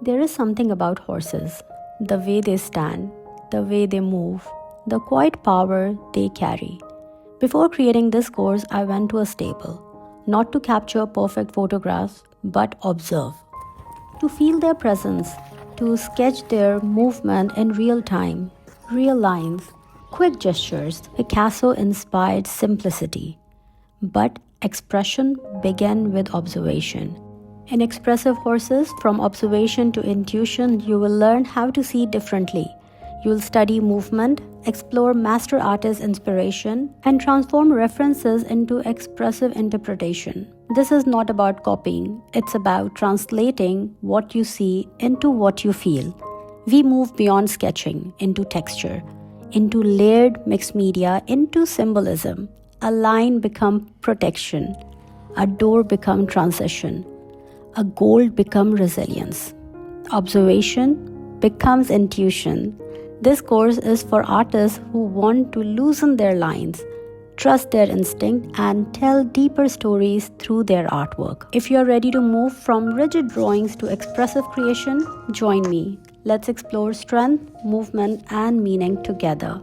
There is something about horses, the way they stand, the way they move, the quiet power they carry. Before creating this course, I went to a stable, not to capture perfect photographs, but observe. To feel their presence, to sketch their movement in real time, real lines, quick gestures. Picasso inspired simplicity, but expression began with observation. In Expressive Horses, from observation to intuition, you will learn how to see differently. You will study movement, explore master artist inspiration, and transform references into expressive interpretation. This is not about copying, it's about translating what you see into what you feel. We move beyond sketching into texture, into layered mixed media, into symbolism. A line becomes protection, a door becomes transition, a goal becomes resilience. Observation becomes intuition. This course is for artists who want to loosen their lines, trust their instinct, and tell deeper stories through their artwork. If you are ready to move from rigid drawings to expressive creation, join me. Let's explore strength, movement, and meaning together.